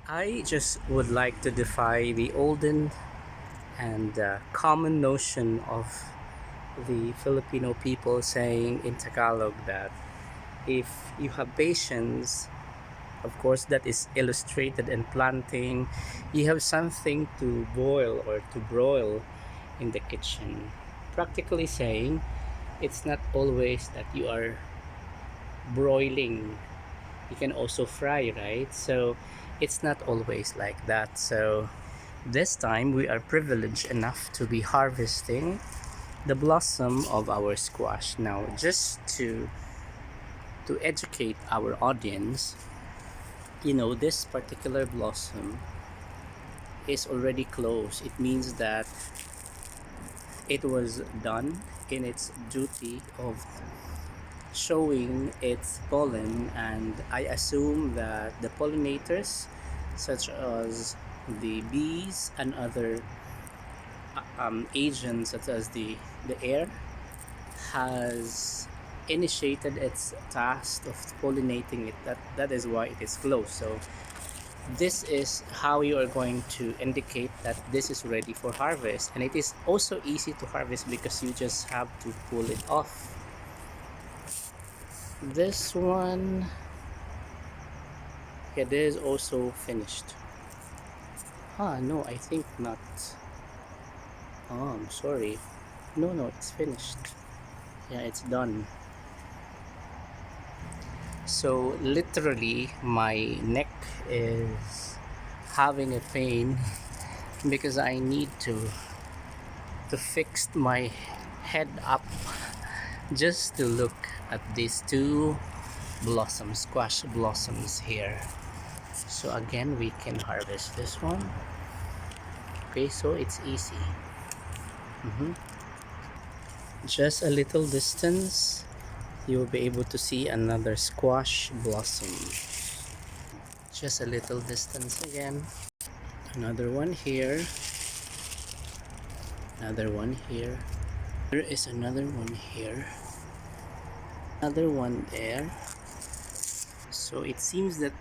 I just would like to defy the olden and common notion of the Filipino people saying in Tagalog that if you have patience, of course, that is illustrated in planting, you have something to boil or to broil in the kitchen. Practically saying, it's not always that you are broiling, you can also fry, right? So it's not always like that. So this time we are privileged enough to be harvesting the blossom of our squash. Now, just to educate our audience, this particular blossom is already closed. It means that it was done in its duty of showing its pollen, and I assume that the pollinators such as the bees and other agents such as the air has initiated its task of pollinating it. That is why it is closed. So this is how you are going to indicate that this is ready for harvest, and it is also easy to harvest because you just have to pull it off. This one, yeah, this is also finished. No, I think not. Oh, I'm sorry. No, it's finished. Yeah, it's done. So literally my neck is having a pain because I need to fix my head up just to look at these two squash blossoms here. So again, we can harvest this one. Okay, so it's easy. Just a little distance, you will be able to see another squash blossom. Just a little distance again. Another one here. Another one here. There is another one here. Another one there. So it seems that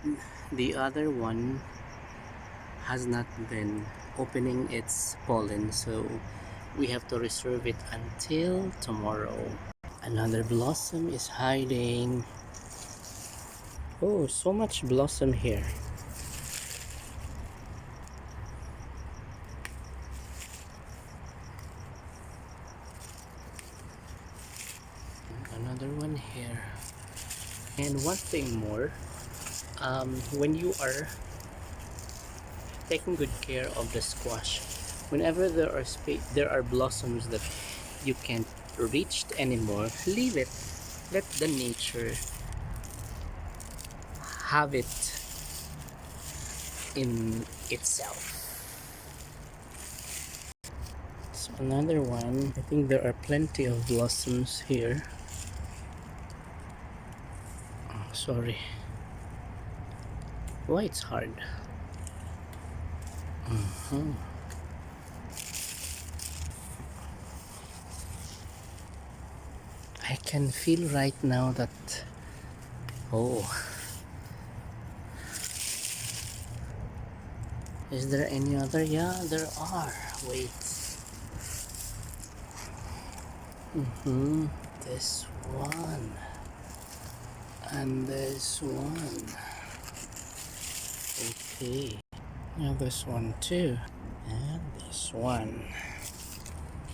the other one has not been opening its pollen, so we have to reserve it until tomorrow. Another blossom is hiding. Oh, so much blossom here. Another one here. And one thing more, when you are taking good care of the squash, whenever there are blossoms that you can't reach anymore, leave it. Let the nature have it in itself. So another one. I think there are plenty of blossoms here. Oh, sorry. Why it's hard? I can feel right now that, oh, is there any other? Yeah, there are. Wait. This one. And this one. Okay. Now this one too. And this one.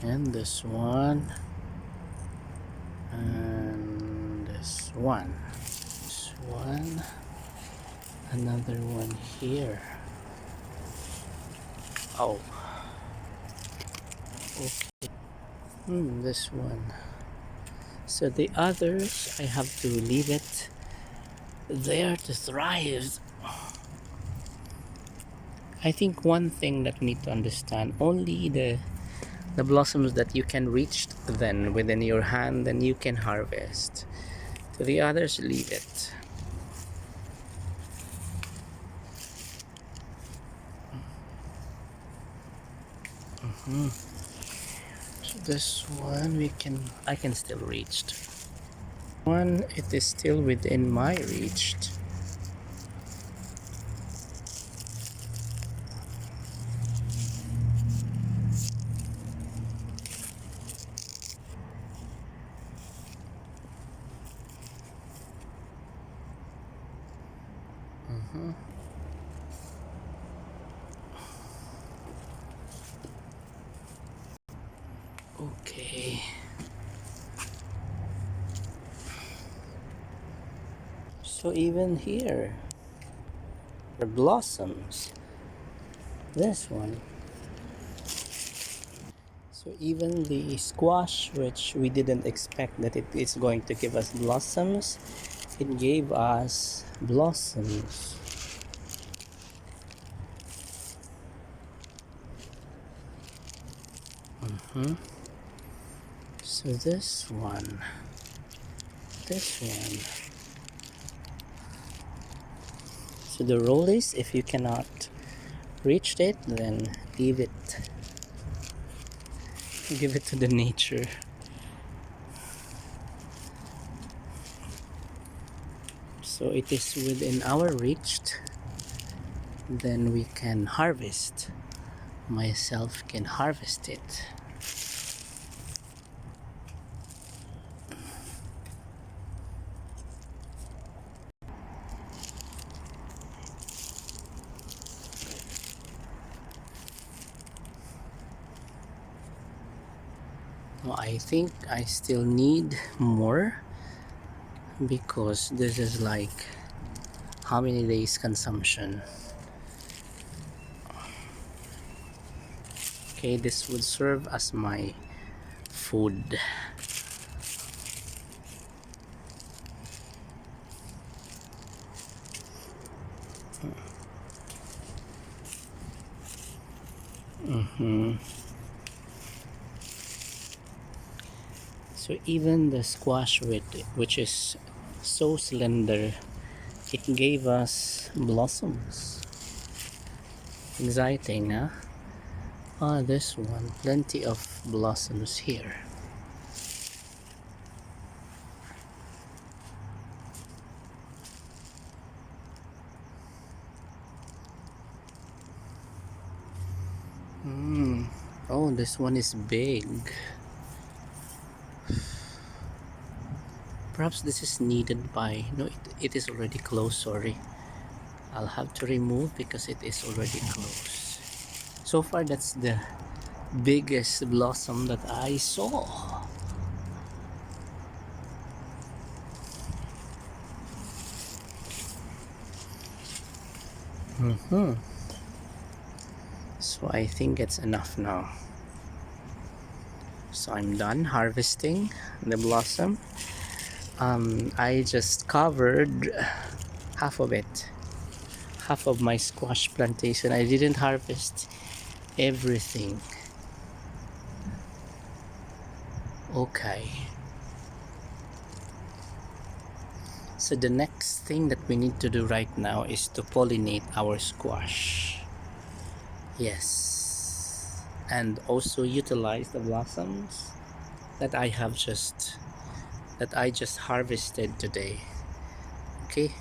And this one. And this one. This one. Another one here. Oh. Okay. This one. So the others, I have to leave it there to thrive. I think one thing that we need to understand, only the blossoms that you can reach then within your hand, then you can harvest. To the others, leave it. So this one I can still reach. One, it is still within my reach. Okay. So even here, the blossoms. This one. So even the squash, which we didn't expect that it is going to give us blossoms, it gave us blossoms. So this one. So the rule is, if you cannot reach it, then leave it. Give it to the nature. So it is within our reach, then we can harvest. Myself can harvest it. Well, I think I still need more, because this is like how many days consumption. Okay, this would serve as my food. So even the squash, which is so slender, it gave us blossoms. Exciting, huh? Ah, this one, plenty of blossoms here. Oh, this one is big. Perhaps this is needed by... No, it is already closed, sorry. I'll have to remove because it is already closed. So far, that's the biggest blossom that I saw. So I think it's enough now. So I'm done harvesting the blossom. I just covered half of it, half of my squash plantation. I didn't harvest everything. Okay. So the next thing that we need to do right now is to pollinate our squash. Yes. And also utilize the blossoms that I just harvested today. Okay.